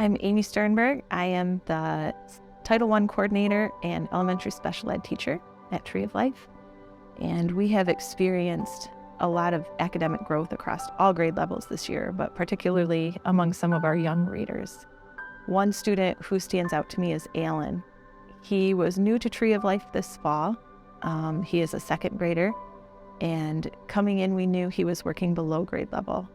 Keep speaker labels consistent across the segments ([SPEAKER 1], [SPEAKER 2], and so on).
[SPEAKER 1] I'm Amy Sternberg. I am the Title I coordinator and elementary special ed teacher at Tree of Life. And we have experienced a lot of academic growth across all grade levels this year, but particularly among some of our young readers. One student who stands out to me is Alan. He was new to Tree of Life this fall. He is a second grader, and coming in, we knew he was working below grade level.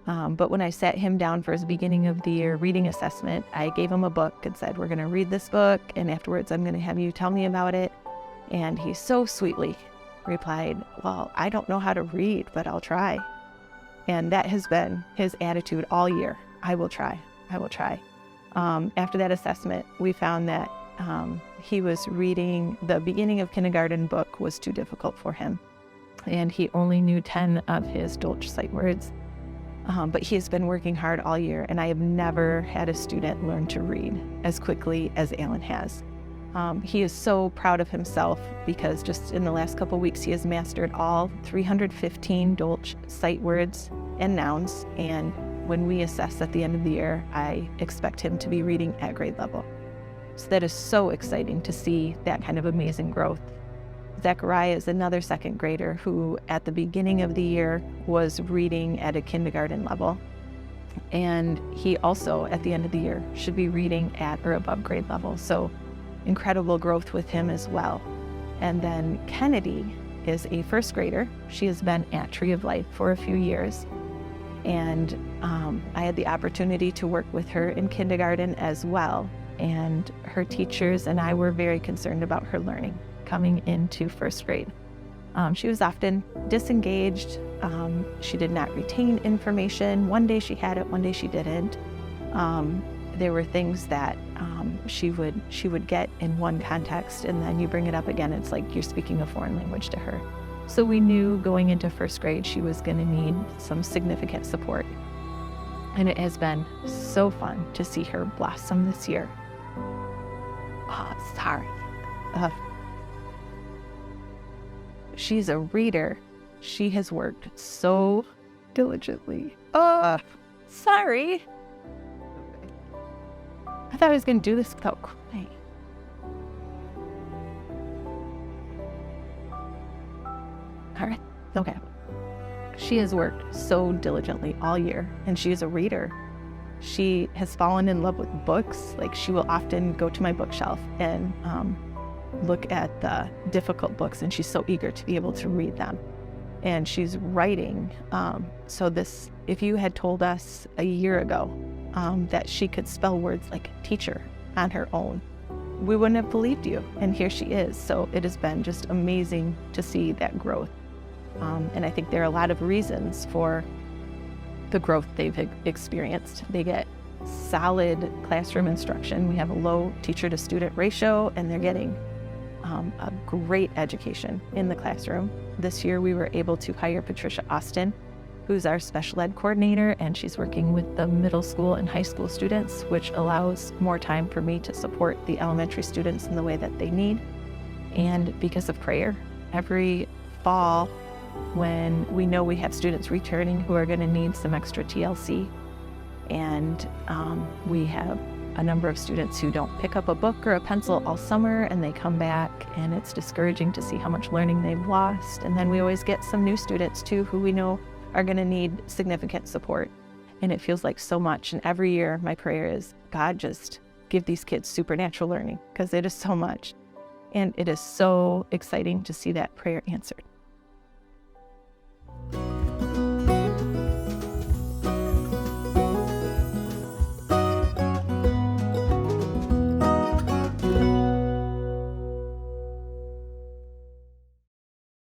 [SPEAKER 1] But when I sat him down for his beginning of the year reading assessment, I gave him a book and said, we're going to read this book, and afterwards I'm going to have you tell me about it. And he so sweetly replied, well, I don't know how to read, but I'll try. And that has been his attitude all year. I will try. I will try. After that assessment, we found that he was reading the beginning of kindergarten book was too difficult for him. And he only knew 10 of his Dolch sight words. But he has been working hard all year, and I have never had a student learn to read as quickly as Alan has. He is so proud of himself because just in the last couple weeks, he has mastered all 315 Dolch sight words and nouns. And when we assess at the end of the year, I expect him to be reading at grade level. So that is so exciting to see that kind of amazing growth. Zechariah is another second grader who at the beginning of the year was reading at a kindergarten level. And he also at the end of the year should be reading at or above grade level. So incredible growth with him as well. And then Kennedy is a first grader. She has been at Tree of Life for a few years. And I had the opportunity to work with her in kindergarten as well. And her teachers and I were very concerned about her learning coming into first grade. She was often disengaged. She did not retain information. One day she had it, one day she didn't. There were things that she would get in one context, and then you bring it up again, it's like you're speaking a foreign language to her. So we knew going into first grade she was going to need some significant support. And it has been so fun to see her blossom this year. Oh, sorry. She's a reader. She has worked so diligently. Sorry. I thought I was going to do this without crying. All right. Okay. She has worked so diligently all year, and she is a reader. She has fallen in love with books. Like, she will often go to my bookshelf and look at the difficult books, and she's so eager to be able to read them. And she's writing. So this, if you had told us a year ago that she could spell words like teacher on her own, we wouldn't have believed you. And here she is. So it has been just amazing to see that growth. And I think there are a lot of reasons for the growth they've experienced. They get solid classroom instruction. We have a low teacher to student ratio, and they're getting a great education in the classroom. This year we were able to hire Patricia Austin, who's our special ed coordinator, and she's working with the middle school and high school students, which allows more time for me to support the elementary students in the way that they need. And because of prayer, every fall when we know we have students returning who are going to need some extra TLC, and we have a number of students who don't pick up a book or a pencil all summer, and they come back, and it's discouraging to see how much learning they've lost. And then we always get some new students too who we know are going to need significant support, and it feels like so much. And every year my prayer is, God, just give these kids supernatural learning, because it is so much. And it is so exciting to see that prayer answered.